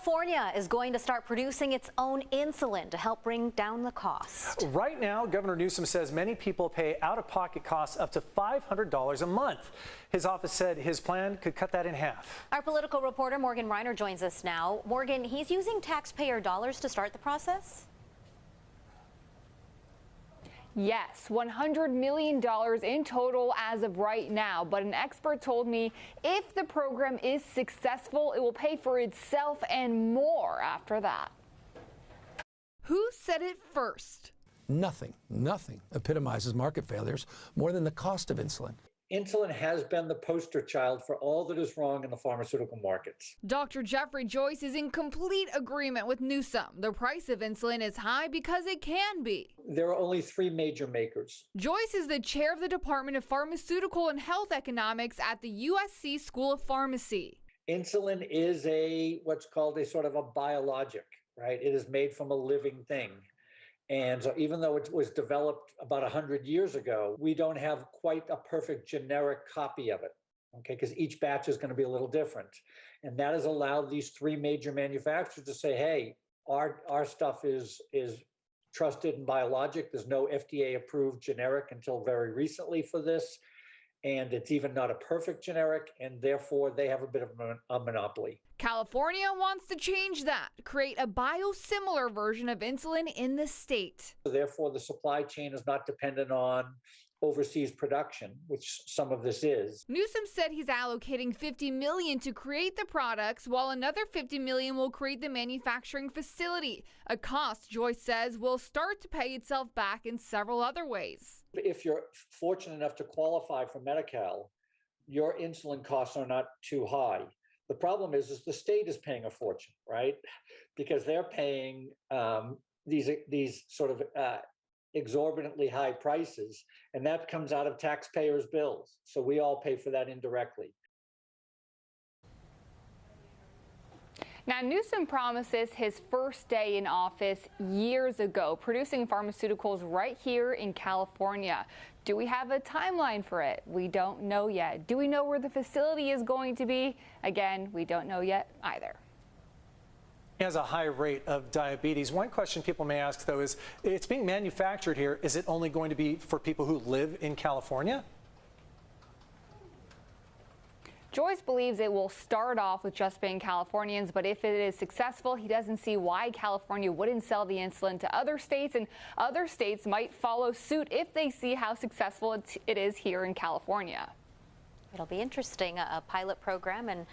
California is going to start producing its own insulin to help bring down the cost. Right now, Governor Newsom says many people pay out-of-pocket costs up to $500 a month. His office said his plan could cut that in half. Our political reporter Morgan Reiner joins us now. Morgan, he's using taxpayer dollars to start the process? Yes, $100 million in total as of right now. But an expert told me if the program is successful, it will pay for itself and more after that. Who said it first? Nothing epitomizes market failures more than the cost of insulin. Insulin has been the poster child for all that is wrong in the pharmaceutical markets. Dr. Jeffrey Joyce is in complete agreement with Newsom. The price of insulin is high because it can be. There are only 3 major makers. Joyce is the chair of the Department of Pharmaceutical and Health Economics at the USC School of Pharmacy. Insulin is what's called a sort of a biologic, right? It is made from a living thing. And so even though it was developed about 100 years ago, we don't have quite a perfect generic copy of it, okay? Because each batch is going to be a little different. And that has allowed these 3 major manufacturers to say, hey, our stuff is trusted and biologic. There's no FDA-approved generic until very recently for this. And it's even not a perfect generic, and therefore they have a bit of a monopoly. California wants to change that, create a biosimilar version of insulin in the state. So therefore, the supply chain is not dependent on overseas production, which some of this is. Newsom said he's allocating $50 million to create the products, while another $50 million will create the manufacturing facility, a cost Joyce says will start to pay itself back in several other ways. If you're fortunate enough to qualify for Medi-Cal, your insulin costs are not too high. The problem is the state is paying a fortune, right? Because they're paying these sort of exorbitantly high prices, and that comes out of taxpayers' bills. So we all pay for that indirectly. Now, Newsom promises his first day in office years ago, producing pharmaceuticals right here in California. Do we have a timeline for it? We don't know yet. Do we know where the facility is going to be? Again, we don't know yet either. He has a high rate of diabetes. One question people may ask, though, is it's being manufactured here. Is it only going to be for people who live in California? Joyce believes it will start off with just being Californians, but if it is successful, he doesn't see why California wouldn't sell the insulin to other states, and other states might follow suit if they see how successful it is here in California. It'll be interesting, a pilot program, and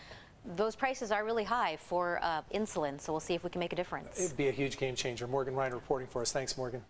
those prices are really high for insulin, so we'll see if we can make a difference. It'd be a huge game changer. Morgan Reiner reporting for us. Thanks, Morgan.